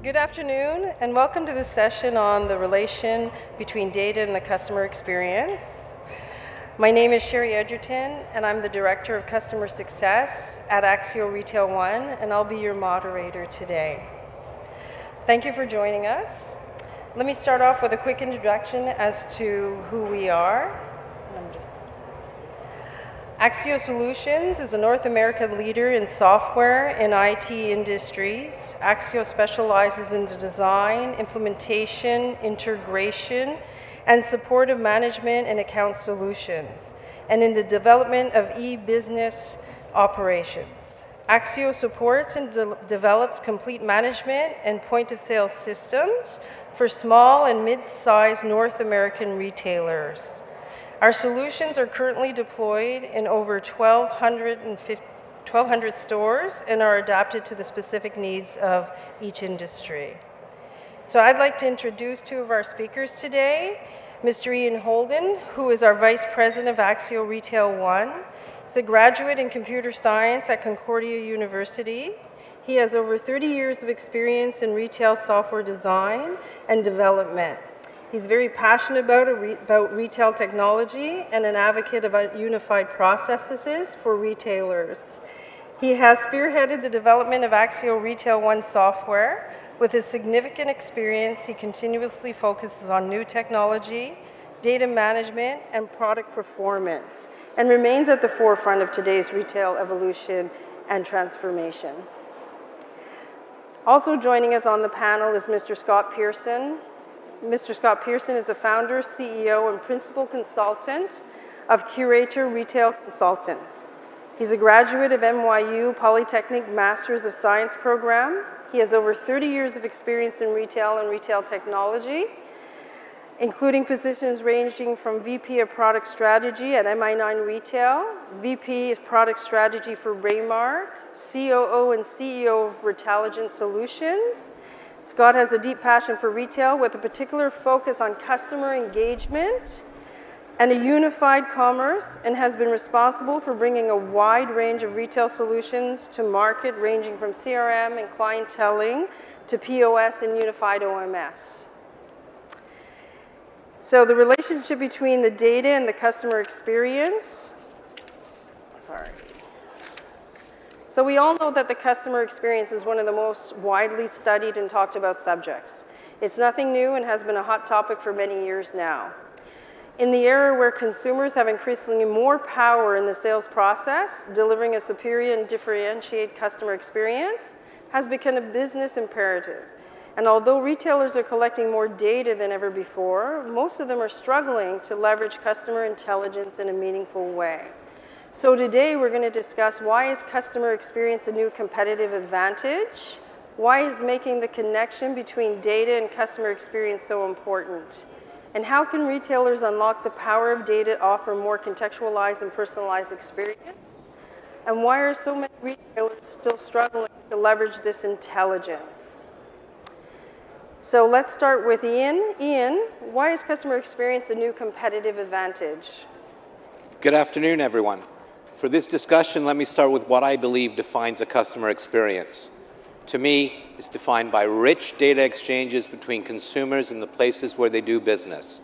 Good afternoon, and welcome to this session on the relation between data and the customer experience. My name is Sherry Edgerton, and I'm the Director of Customer Success at Axio Retail One, and I'll be your moderator today. Thank you for joining us. Let me start off with a quick introduction as to who we are. Axio Solutions is a North American leader in software and IT industries. Axio specializes in the design, implementation, integration, and support of management and account solutions, and in the development of e-business operations. Axio supports and develops complete management and point-of-sale systems for small and mid-sized North American retailers. Our solutions are currently deployed in over 1,200 stores and are adapted to the specific needs of each industry. So I'd like to introduce two of our speakers today. Mr. Ian Holden, who is our Vice President of Axio Retail One. He's a graduate in computer science at Concordia University. He has over 30 years of experience in retail software design and development. He's very passionate about retail technology and an advocate of unified processes for retailers. He has spearheaded the development of Axio Retail One software. With his significant experience, he continuously focuses on new technology, data management, and product performance, and remains at the forefront of today's retail evolution and transformation. Also joining us on the panel is Mr. Scott Pearson. Mr. Scott Pearson is the founder, CEO, and principal consultant of Curator Retail Consultants. He's a graduate of NYU Polytechnic Masters of Science program. He has over 30 years of experience in retail and retail technology, including positions ranging from VP of Product Strategy at MI9 Retail, VP of Product Strategy for Raymark, COO and CEO of Retelligent Solutions. Scott has a deep passion for retail with a particular focus on customer engagement and a unified commerce, and has been responsible for bringing a wide range of retail solutions to market, ranging from CRM and clienteling to POS and unified OMS. So the relationship between the data and the customer experience. So we all know that the customer experience is one of the most widely studied and talked about subjects. It's nothing new and has been a hot topic for many years now. In the era where consumers have increasingly more power in the sales process, delivering a superior and differentiated customer experience has become a business imperative. And although retailers are collecting more data than ever before, most of them are struggling to leverage customer intelligence in a meaningful way. So today we're going to discuss why is customer experience a new competitive advantage? Why is making the connection between data and customer experience so important? And how can retailers unlock the power of data to offer more contextualized and personalized experience? And why are so many retailers still struggling to leverage this intelligence? So let's start with Ian. Ian, why is customer experience a new competitive advantage? Good afternoon, everyone. For this discussion, let me start with what I believe defines a customer experience. To me, it's defined by rich data exchanges between consumers and the places where they do business.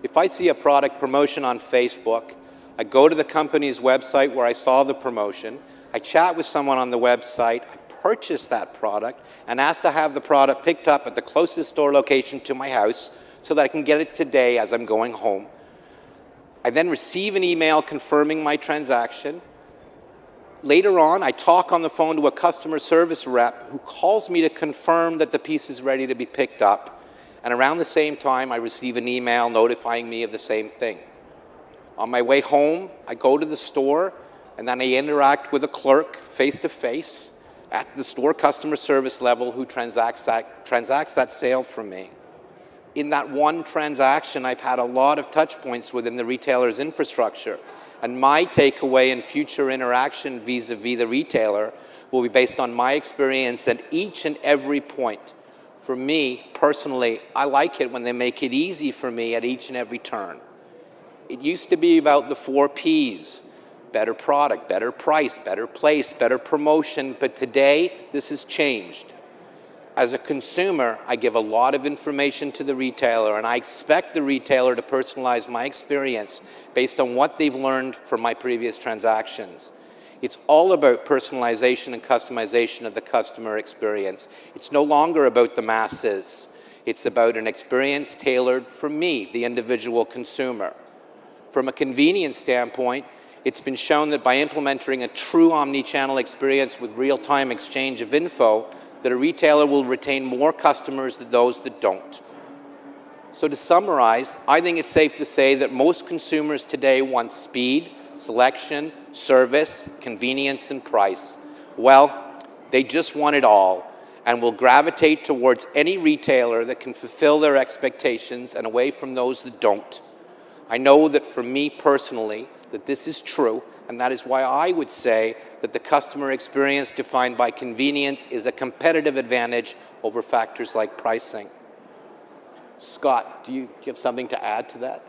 If I see a product promotion on Facebook, I go to the company's website where I saw the promotion, I chat with someone on the website, I purchase that product, and ask to have the product picked up at the closest store location to my house so that I can get it today as I'm going home. I then receive an email confirming my transaction. Later on, I talk on the phone to a customer service rep who calls me to confirm that the piece is ready to be picked up. And around the same time, I receive an email notifying me of the same thing. On my way home, I go to the store, and then I interact with a clerk face-to-face at the store customer service level who transacts that sale from me. In that one transaction, I've had a lot of touch points within the retailer's infrastructure. And my takeaway and future interaction vis-a-vis the retailer will be based on my experience at each and every point. For me, personally, I like it when they make it easy for me at each and every turn. It used to be about the 4 Ps: better product, better price, better place, better promotion, but today, this has changed. As a consumer, I give a lot of information to the retailer, and I expect the retailer to personalize my experience based on what they've learned from my previous transactions. It's all about personalization and customization of the customer experience. It's no longer about the masses. It's about an experience tailored for me, the individual consumer. From a convenience standpoint, it's been shown that by implementing a true omni-channel experience with real-time exchange of info, that a retailer will retain more customers than those that don't. So to summarize, I think it's safe to say that most consumers today want speed, selection, service, convenience, and price. Well, they just want it all and will gravitate towards any retailer that can fulfill their expectations and away from those that don't. I know that for me personally, that this is true, and that is why I would say that the customer experience defined by convenience is a competitive advantage over factors like pricing. Scott, do you have something to add to that?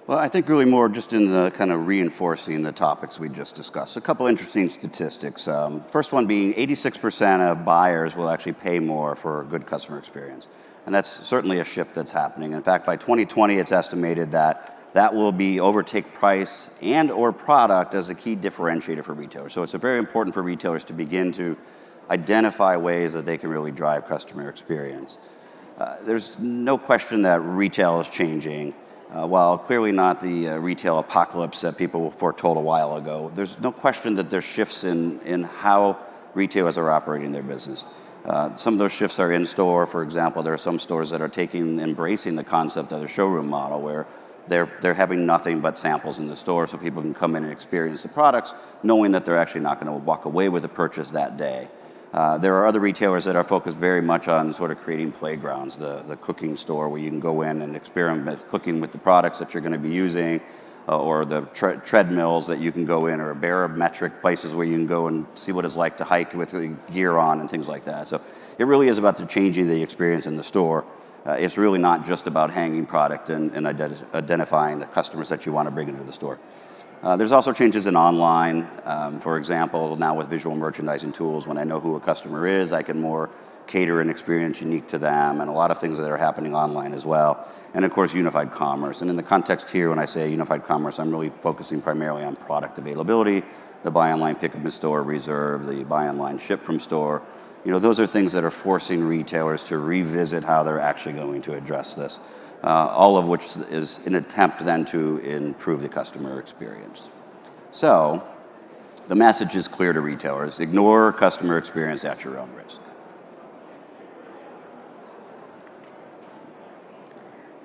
Well, I think really more just in the kind of reinforcing the topics we just discussed. A couple interesting statistics. First one being 86% of buyers will actually pay more for a good customer experience. And that's certainly a shift that's happening. In fact, by 2020, it's estimated that that will overtake price and or product as a key differentiator for retailers. So it's very important for retailers to begin to identify ways that they can really drive customer experience. There's no question that retail is changing. While clearly not the retail apocalypse that people foretold a while ago, there's no question that there's shifts in how retailers are operating their business. Some of those shifts are in store. For example, there are some stores that are embracing the concept of the showroom model where they're having nothing but samples in the store so people can come in and experience the products knowing that they're actually not going to walk away with a purchase that day. There are other retailers that are focused very much on sort of creating playgrounds, the cooking store where you can go in and experiment cooking with the products that you're going to be using, or the treadmills that you can go in, or barometric places where you can go and see what it's like to hike with the gear on and things like that. So it really is about changing the experience in the store. It's really not just about hanging product and identifying the customers that you want to bring into the store. There's also changes in online. For example, now with visual merchandising tools, when I know who a customer is, I can more cater an experience unique to them, and a lot of things that are happening online as well. And of course, unified commerce. And in the context here, when I say unified commerce, I'm really focusing primarily on product availability, the buy online, pick up in store reserve, the buy online, ship from store. Those are things that are forcing retailers to revisit how they're actually going to address this. All of which is an attempt then to improve the customer experience. So, the message is clear to retailers: ignore customer experience at your own risk.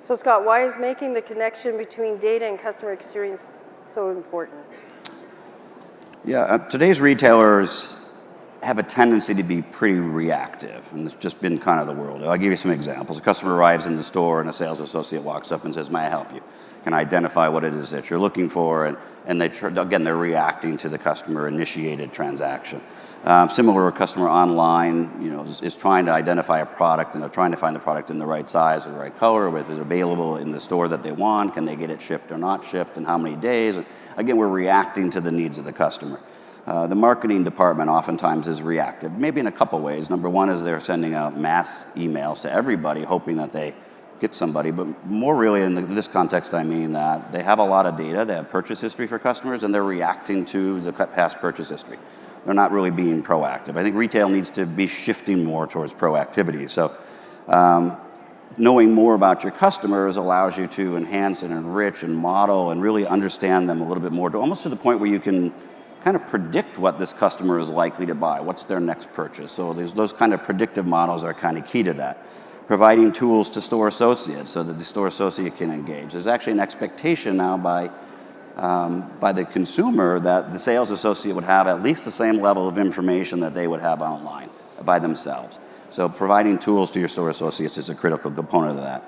So Scott, why is making the connection between data and customer experience so important? Yeah, today's retailers have a tendency to be pretty reactive, and it's just been kind of the world. I'll give you some examples. A customer arrives in the store and a sales associate walks up and says, "May I help you? Can I identify what it is that you're looking for?" And they're reacting to the customer-initiated transaction. Similar, a customer online, is trying to identify a product, and they're trying to find the product in the right size or the right color, whether it's available in the store that they want, can they get it shipped or not shipped, and how many days. Again, we're reacting to the needs of the customer. The marketing department oftentimes is reactive, maybe in a couple ways. Number one is they're sending out mass emails to everybody, hoping that they get somebody. But more really in this context, I mean that they have a lot of data, they have purchase history for customers, and they're reacting to the past purchase history. They're not really being proactive. I think retail needs to be shifting more towards proactivity. So knowing more about your customers allows you to enhance and enrich and model and really understand them a little bit more, almost to the point where you can kind of predict what this customer is likely to buy, what's their next purchase. So those kind of predictive models are kind of key to that. Providing tools to store associates so that the store associate can engage. There's actually an expectation now by the consumer that the sales associate would have at least the same level of information that they would have online by themselves. So providing tools to your store associates is a critical component of that.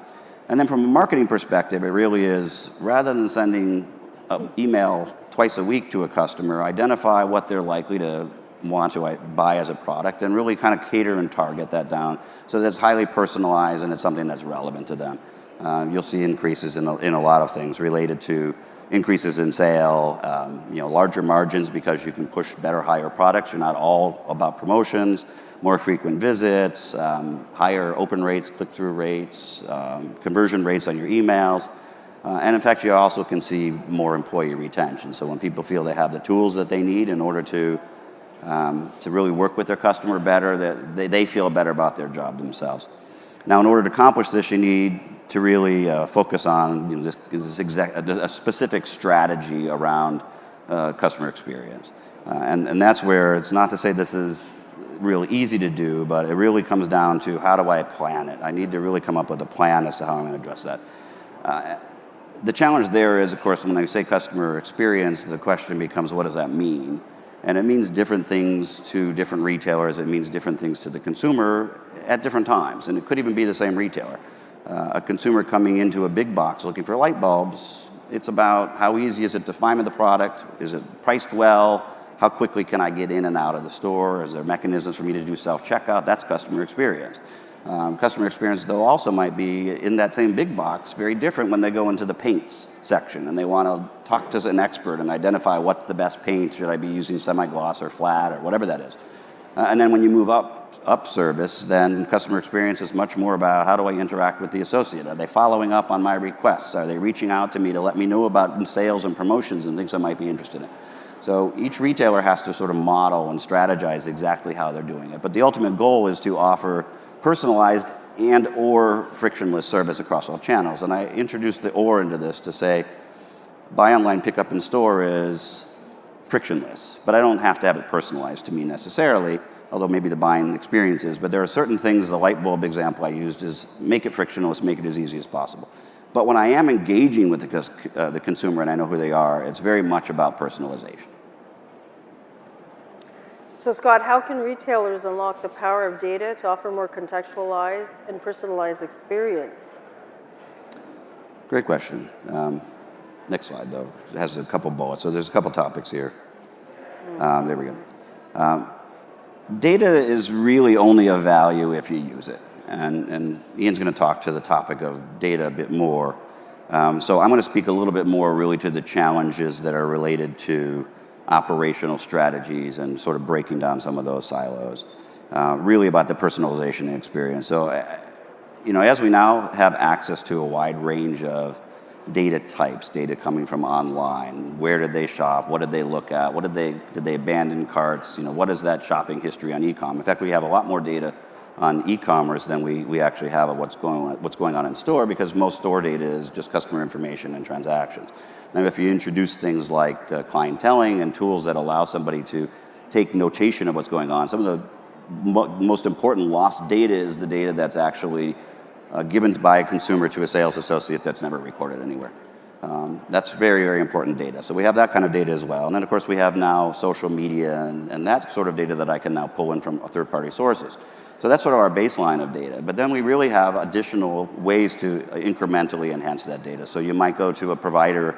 And then from a marketing perspective, it really is, rather than sending an email twice a week to a customer, identify what they're likely to want to buy as a product and really kind of cater and target that down so that it's highly personalized and it's something that's relevant to them. You'll see increases in a lot of things related to increases in sale, larger margins because you can push better, higher products. You're not all about promotions, more frequent visits, higher open rates, click-through rates, conversion rates on your emails. And in fact, you also can see more employee retention. So when people feel they have the tools that they need in order to really work with their customer better, that they feel better about their job themselves. Now, in order to accomplish this, you need to really focus on a specific strategy around customer experience. And that's where it's not to say this is really easy to do, but it really comes down to how do I plan it? I need to really come up with a plan as to how I'm going to address that. The challenge there is, of course, when I say customer experience, the question becomes, what does that mean? And it means different things to different retailers. It means different things to the consumer at different times. And it could even be the same retailer. A consumer coming into a big box looking for light bulbs, it's about how easy is it to find the product? Is it priced well? How quickly can I get in and out of the store? Is there mechanisms for me to do self-checkout? That's customer experience. Customer experience, though, also might be in that same big box very different when they go into the paints section and they want to talk to an expert and identify what's the best paint. Should I be using semi-gloss or flat or whatever that is? And then when you move up service, then customer experience is much more about how do I interact with the associate? Are they following up on my requests? Are they reaching out to me to let me know about sales and promotions and things I might be interested in? So each retailer has to sort of model and strategize exactly how they're doing it. But the ultimate goal is to offer personalized and or frictionless service across all channels. And I introduced the or into this to say buy online, pick up in store is frictionless, but I don't have to have it personalized to me necessarily, although maybe the buying experience is. But there are certain things, the light bulb example I used is make it frictionless, make it as easy as possible. But when I am engaging with the consumer and I know who they are, it's very much about personalization. So Scott, how can retailers unlock the power of data to offer more contextualized and personalized experience? Great question. Next slide, though. It has a couple bullets. So there's a couple topics here. There we go. Data is really only of value if you use it. And Ian's going to talk to the topic of data a bit more. So I'm going to speak a little bit more really to the challenges that are related to operational strategies and sort of breaking down some of those silos, really about the personalization experience. So, as we now have access to a wide range of data types, data coming from online, where did they shop, what did they look at, did they abandon carts, what is that shopping history on e-com? In fact, we have a lot more data on e-commerce than we actually have of what's going on in store, because most store data is just customer information and transactions. Now, if you introduce things like clienteling and tools that allow somebody to take notation of what's going on, some of the most important lost data is the data that's actually given by a consumer to a sales associate that's never recorded anywhere. That's very, very important data. So we have that kind of data as well. And then, of course, we have now social media and that sort of data that I can now pull in from third-party sources. So that's sort of our baseline of data. But then we really have additional ways to incrementally enhance that data. So you might go to a provider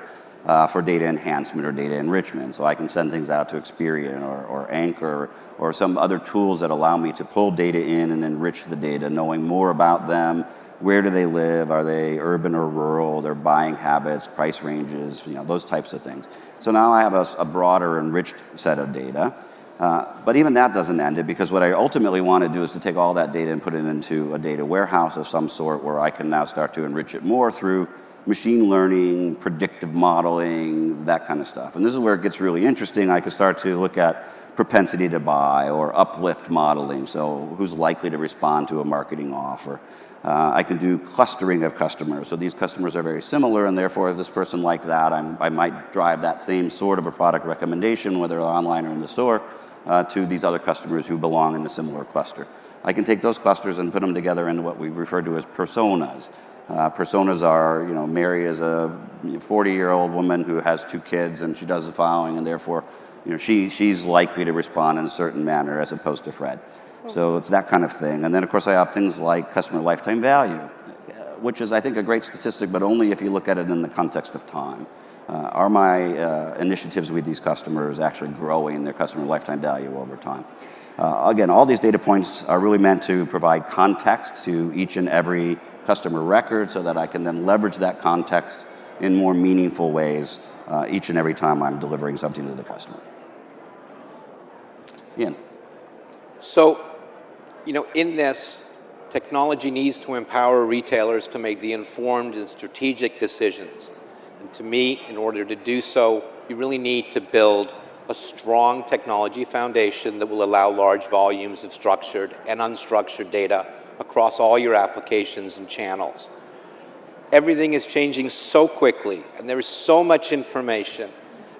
for data enhancement or data enrichment. So I can send things out to Experian or Anchor or some other tools that allow me to pull data in and enrich the data, knowing more about them. Where do they live? Are they urban or rural? Their buying habits, price ranges, those types of things. So now I have a broader, enriched set of data. But even that doesn't end it, because what I ultimately want to do is to take all that data and put it into a data warehouse of some sort where I can now start to enrich it more through machine learning, predictive modeling, that kind of stuff. And this is where it gets really interesting. I could start to look at propensity to buy or uplift modeling, so who's likely to respond to a marketing offer. I can do clustering of customers. So these customers are very similar, and therefore if this person liked that, I might drive that same sort of a product recommendation, whether online or in the store, to these other customers who belong in a similar cluster. I can take those clusters and put them together into what we refer to as personas. Personas are, Mary is a 40-year-old woman who has 2 kids, and she does the following, and therefore, she's likely to respond in a certain manner as opposed to Fred. So it's that kind of thing. And then, of course, I have things like customer lifetime value, which is, I think, a great statistic, but only if you look at it in the context of time. Are my initiatives with these customers actually growing their customer lifetime value over time? Again, all these data points are really meant to provide context to each and every customer record so that I can then leverage that context in more meaningful ways each and every time I'm delivering something to the customer. Ian. So, in this, technology needs to empower retailers to make the informed and strategic decisions. And to me, in order to do so, you really need to build a strong technology foundation that will allow large volumes of structured and unstructured data across all your applications and channels. Everything is changing so quickly, and there is so much information.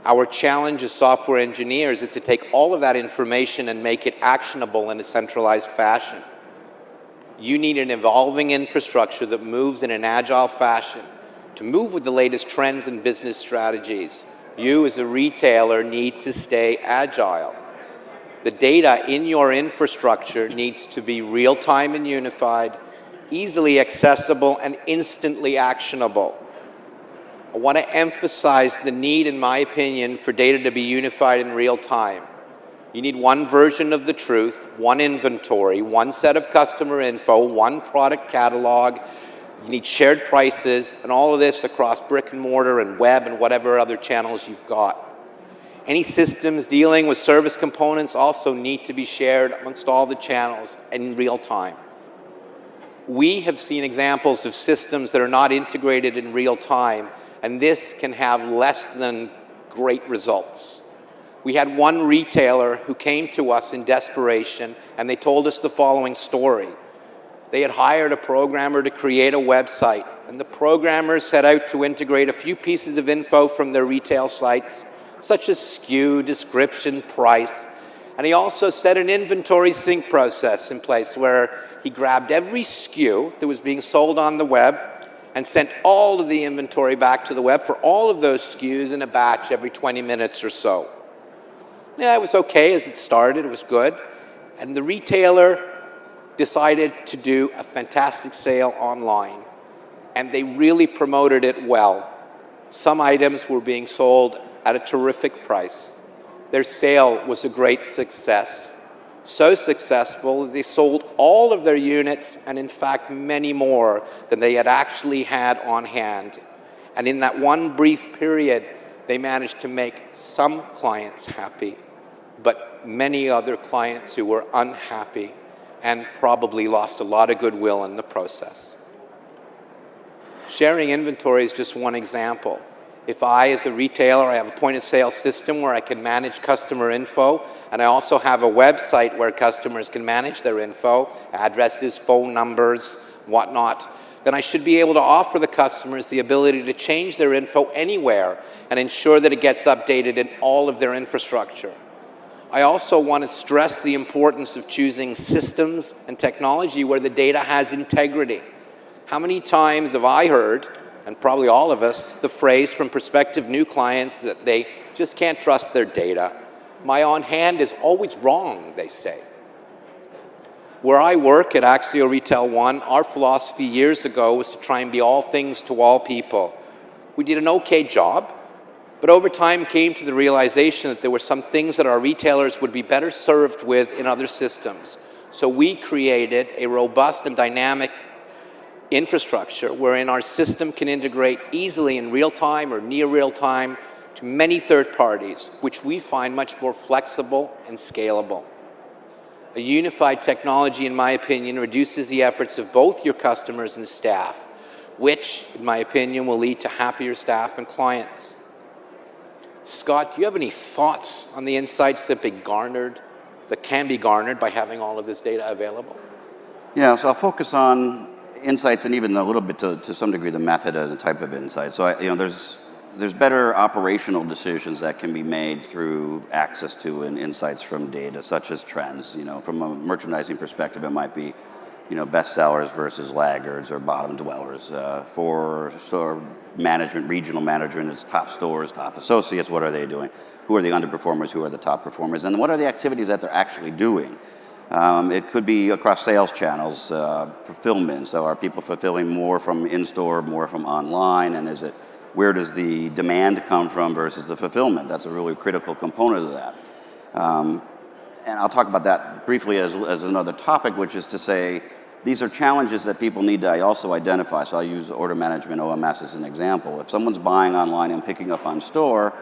Our challenge as software engineers is to take all of that information and make it actionable in a centralized fashion. You need an evolving infrastructure that moves in an agile fashion to move with the latest trends and business strategies. You as a retailer need to stay agile. The data in your infrastructure needs to be real-time and unified, easily accessible, and instantly actionable. I want to emphasize the need, in my opinion, for data to be unified in real time. You need one version of the truth, one inventory, one set of customer info, one product catalog. You need shared prices, and all of this across brick and mortar and web and whatever other channels you've got. Any systems dealing with service components also need to be shared amongst all the channels in real time. We have seen examples of systems that are not integrated in real time, and this can have less than great results. We had one retailer who came to us in desperation, and they told us the following story. They had hired a programmer to create a website, and the programmer set out to integrate a few pieces of info from their retail sites, such as SKU, description, price, and he also set an inventory sync process in place where he grabbed every SKU that was being sold on the web and sent all of the inventory back to the web for all of those SKUs in a batch every 20 minutes or so. Yeah, it was okay as it started, it was good. And the retailer decided to do a fantastic sale online, and they really promoted it well. Some items were being sold at a terrific price. Their sale was a great success. So successful that they sold all of their units, and in fact many more than they had actually had on hand. And in that one brief period, they managed to make some clients happy, but many other clients who were unhappy and probably lost a lot of goodwill in the process. Sharing inventory is just one example. If I, as a retailer, I have a point-of-sale system where I can manage customer info, and I also have a website where customers can manage their info, addresses, phone numbers, whatnot, then I should be able to offer the customers the ability to change their info anywhere and ensure that it gets updated in all of their infrastructure. I also want to stress the importance of choosing systems and technology where the data has integrity. How many times have I heard, and probably all of us, the phrase from prospective new clients that they just can't trust their data? My on-hand is always wrong, they say. Where I work at Axio Retail One, our philosophy years ago was to try and be all things to all people. We did an okay job, but over time came to the realization that there were some things that our retailers would be better served with in other systems. So we created a robust and dynamic infrastructure wherein our system can integrate easily in real time or near real time to many third parties, which we find much more flexible and scalable. A unified technology, in my opinion, reduces the efforts of both your customers and staff, which, in my opinion, will lead to happier staff and clients. Scott, do you have any thoughts on the insights that can be garnered by having all of this data available? Yeah, so I'll focus on insights and even a little bit to some degree the method and the type of insight. So there's better operational decisions that can be made through access to and insights from data, such as trends. From a merchandising perspective, it might be best sellers versus laggards or bottom dwellers. For store management, regional management, it's top stores, top associates, what are they doing? Who are the underperformers, who are the top performers? And what are the activities that they're actually doing? It could be across sales channels, fulfillment. So are people fulfilling more from in-store, more from online? And where does the demand come from versus the fulfillment? That's a really critical component of that. And I'll talk about that briefly as another topic, which is to say, these are challenges that people need to also identify. So I'll use order management OMS as an example. If someone's buying online and picking up on store,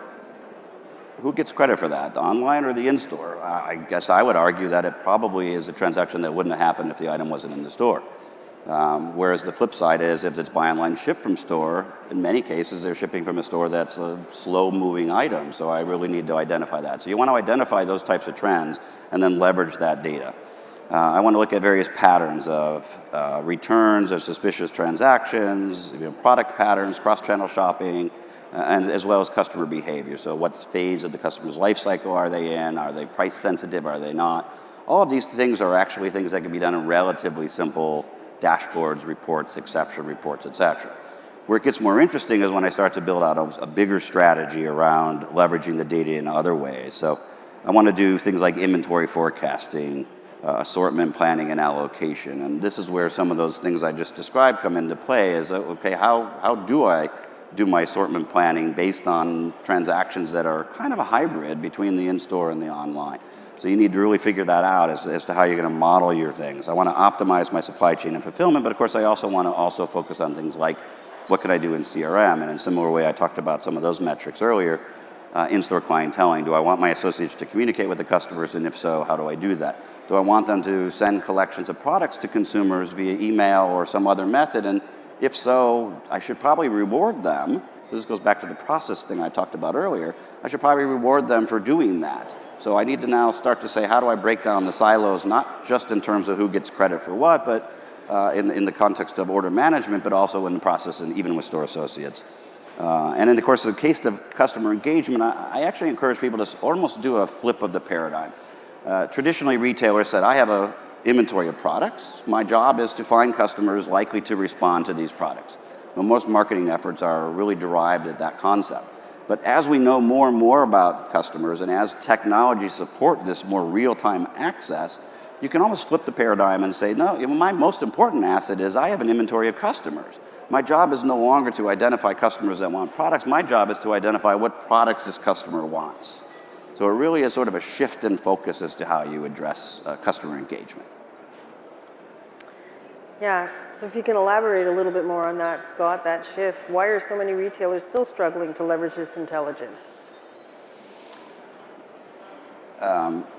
who gets credit for that, the online or the in-store? I guess I would argue that it probably is a transaction that wouldn't have happened if the item wasn't in the store. Whereas the flip side is if it's buy online, ship from store, in many cases they're shipping from a store that's a slow-moving item, so I really need to identify that. So you want to identify those types of trends and then leverage that data. I want to look at various patterns of returns or suspicious transactions, product patterns, cross-channel shopping, and as well as customer behavior. So what phase of the customer's life cycle are they in? Are they price sensitive? Are they not? All of these things are actually things that can be done in relatively simple dashboards, reports, exception reports, etc. Where it gets more interesting is when I start to build out a bigger strategy around leveraging the data in other ways. So I want to do things like inventory forecasting, assortment planning and allocation. And this is where some of those things I just described come into play is, okay, how do I do my assortment planning based on transactions that are kind of a hybrid between the in-store and the online? So you need to really figure that out as to how you're going to model your things. I want to optimize my supply chain and fulfillment, but of course I also want to focus on things like what can I do in CRM? And in a similar way, I talked about some of those metrics earlier, in-store clienteling. Do I want my associates to communicate with the customers, and if so, how do I do that? Do I want them to send collections of products to consumers via email or some other method? And if so, I should probably reward them. So this goes back to the process thing I talked about earlier. I should probably reward them for doing that. So I need to now start to say, how do I break down the silos, not just in terms of who gets credit for what, but in the context of order management, but also in the process and even with store associates. And in the course of the case of customer engagement, I actually encourage people to almost do a flip of the paradigm. Traditionally, retailers said, I have an inventory of products. My job is to find customers likely to respond to these products. Well, most marketing efforts are really derived at that concept. But as we know more and more about customers and as technology support this more real-time access, you can almost flip the paradigm and say, no, my most important asset is I have an inventory of customers. My job is no longer to identify customers that want products. My job is to identify what products this customer wants. So it really is sort of a shift in focus as to how you address customer engagement. Yeah, so if you can elaborate a little bit more on that, Scott, that shift, why are so many retailers still struggling to leverage this intelligence?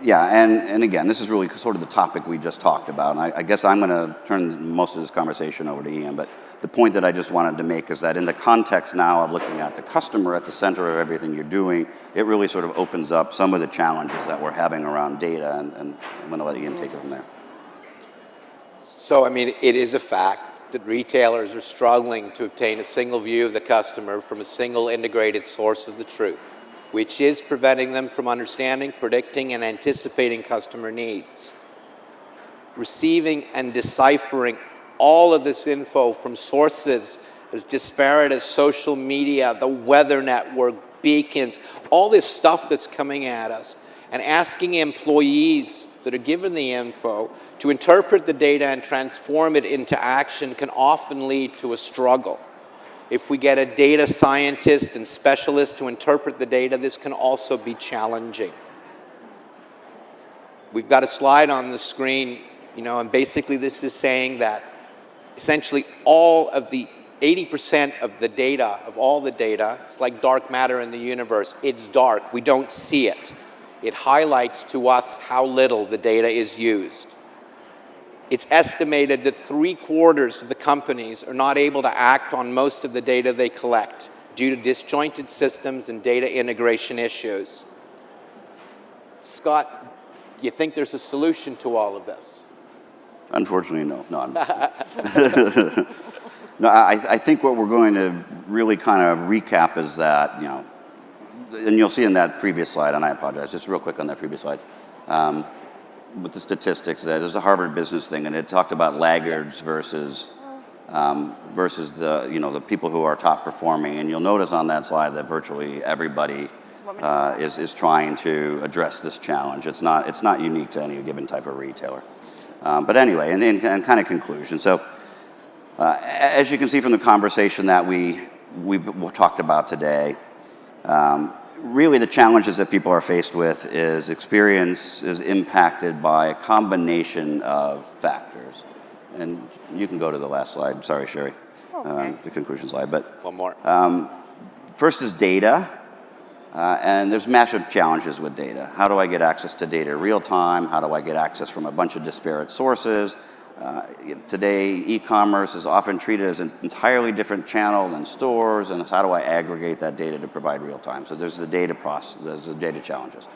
Yeah, and again, this is really sort of the topic we just talked about. And I guess I'm going to turn most of this conversation over to Ian, but the point that I just wanted to make is that in the context now of looking at the customer at the center of everything you're doing, it really sort of opens up some of the challenges that we're having around data, and I'm going to let Ian take it from there. So, I mean, it is a fact that retailers are struggling to obtain a single view of the customer from a single integrated source of the truth, which is preventing them from understanding, predicting, and anticipating customer needs. Receiving and deciphering all of this info from sources as disparate as social media, the weather network, beacons, all this stuff that's coming at us, and asking employees that are given the info to interpret the data and transform it into action can often lead to a struggle. If we get a data scientist and specialist to interpret the data, this can also be challenging. We've got a slide on the screen, and basically this is saying that essentially all of the 80% of the data, of all the data, it's like dark matter in the universe. It's dark. We don't see it. It highlights to us how little the data is used. It's estimated that 3/4 of the companies are not able to act on most of the data they collect due to disjointed systems and data integration issues. Scott, do you think there's a solution to all of this? Unfortunately, no. No, I think what we're going to really kind of recap is that, and you'll see in that previous slide, and I apologize, just real quick on that previous slide, with the statistics, that there's a Harvard business thing, and it talked about laggards versus the people who are top performing. And you'll notice on that slide that virtually everybody is trying to address this challenge. It's not unique to any given type of retailer. But anyway, and in kind of conclusion, so as you can see from the conversation that we've talked about today, really the challenges that people are faced with is experience is impacted by a combination of factors. And you can go to the last slide. Sorry, Sherry, Okay. the conclusion slide. But One more. first is data. And there's massive challenges with data. How do I get access to data real time? How do I get access from a bunch of disparate sources? Today, e-commerce is often treated as an entirely different channel than stores, and how do I aggregate that data to provide real time? So there's the data process, there's the data challenges.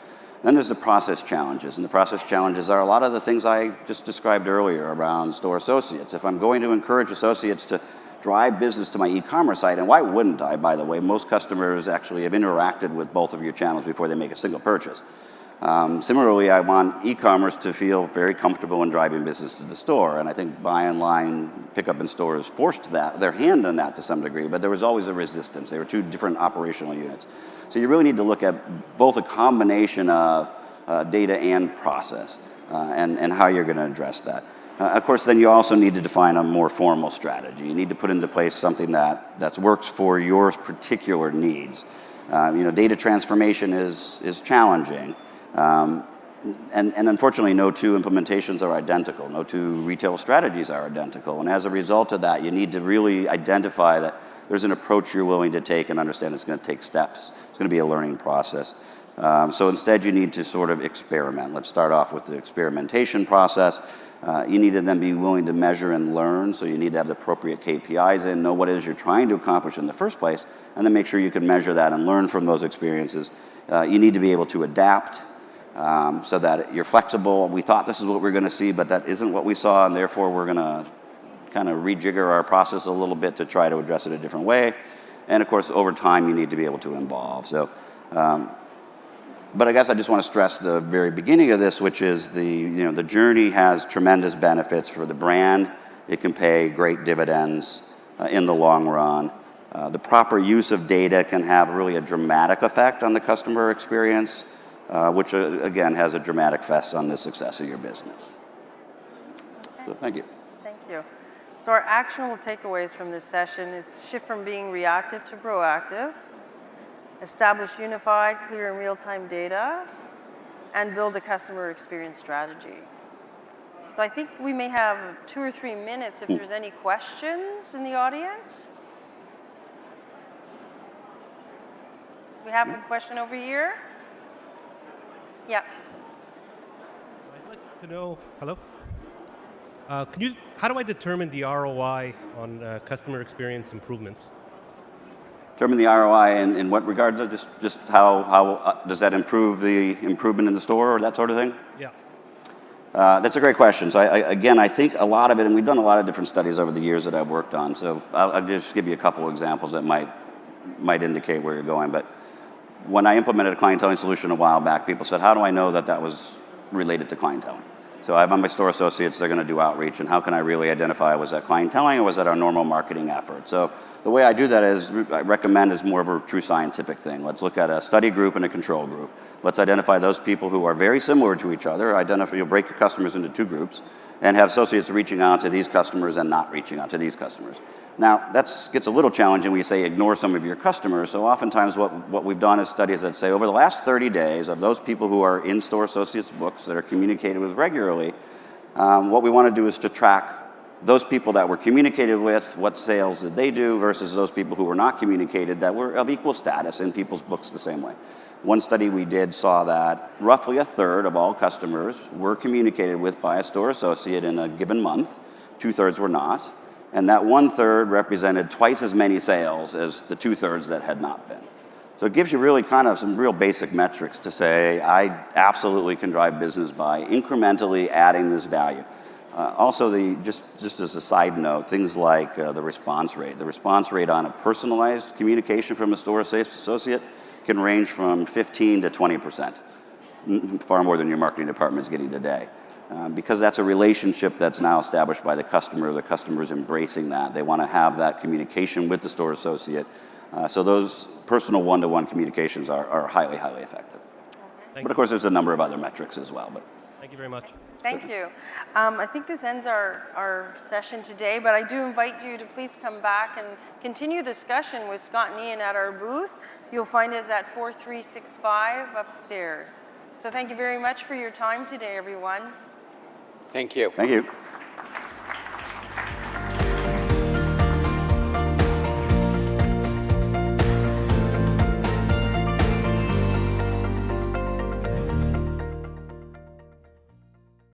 Then there's the process challenges, and the process challenges are a lot of the things I just described earlier around store associates. If I'm going to encourage associates to drive business to my e-commerce site, and why wouldn't I, by the way? Most customers actually have interacted with both of your channels before they make a single purchase. Similarly, I want e-commerce to feel very comfortable in driving business to the store, and I think buy online, pick up in stores forced their hand on that to some degree, but there was always a resistance. They were two different operational units. So you really need to look at both a combination of data and process, and how you're going to address that. Of course, then you also need to define a more formal strategy. You need to put into place something that works for your particular needs. Data transformation is challenging. And unfortunately, no two implementations are identical. No two retail strategies are identical. And as a result of that, you need to really identify that there's an approach you're willing to take and understand it's going to take steps. It's going to be a learning process. So instead, you need to sort of experiment. Let's start off with the experimentation process. You need to then be willing to measure and learn, so you need to have the appropriate KPIs in, know what it is you're trying to accomplish in the first place, and then make sure you can measure that and learn from those experiences. You need to be able to adapt so that you're flexible. We thought this is what we're going to see, but that isn't what we saw, and therefore we're going to kind of rejigger our process a little bit to try to address it a different way. And of course, over time, you need to be able to evolve. So. But I guess I just want to stress the very beginning of this, which is the journey has tremendous benefits for the brand. It can pay great dividends in the long run. The proper use of data can have really a dramatic effect on the customer experience, which again has a dramatic effect on the success of your business. Okay. So thank you. Thank you. So our actionable takeaways from this session is shift from being reactive to proactive, establish unified, clear, and real-time data, and build a customer experience strategy. So I think we may have 2 or 3 minutes if there's any questions in the audience. We have a question over here. Yeah. I'd like to know, hello? How do I determine the ROI on customer experience improvements? Determine the ROI in what regard? Just how does that improve the improvement in the store or that sort of thing? Yeah. That's a great question. So I think a lot of it, and we've done a lot of different studies over the years that I've worked on. So I'll just give you a couple of examples that might indicate where you're going. But when I implemented a clienteling solution a while back, people said, how do I know that was related to clienteling? So I have on my store associates, they're going to do outreach, and how can I really identify, was that clienteling or was that our normal marketing effort? So the way I do that I recommend is more of a true scientific thing. Let's look at a study group and a control group. Let's identify those people who are very similar to each other. You'll break your customers into 2 groups and have associates reaching out to these customers and not reaching out to these customers. Now, that gets a little challenging when you say ignore some of your customers. So oftentimes what we've done is studies that say over the last 30 days of those people who are in store associates books that are communicated with regularly, what we want to do is to track those people that were communicated with, what sales did they do versus those people who were not communicated that were of equal status in people's books the same way. One study we did saw that roughly 1/3 of all customers were communicated with by a store associate in a given month. 2/3 were not. And that 1/3 represented twice as many sales as the 2/3 that had not been. So it gives you really kind of some real basic metrics to say, I absolutely can drive business by incrementally adding this value. Also, just as a side note, things like the response rate. The response rate on a personalized communication from a store associate can range from 15 to 20%, far more than your marketing department is getting today. Because that's a relationship that's now established by the customer's embracing that. They want to have that communication with the store associate. So those personal one-to-one communications are highly, highly effective. But of course, there's a number of other metrics as well. But Thank you very much. Thank you. I think this ends our session today, but I do invite you to please come back and continue discussion with Scott and Ian at our booth. You'll find us at 4365 upstairs. So thank you very much for your time today, everyone. Thank you. thank you.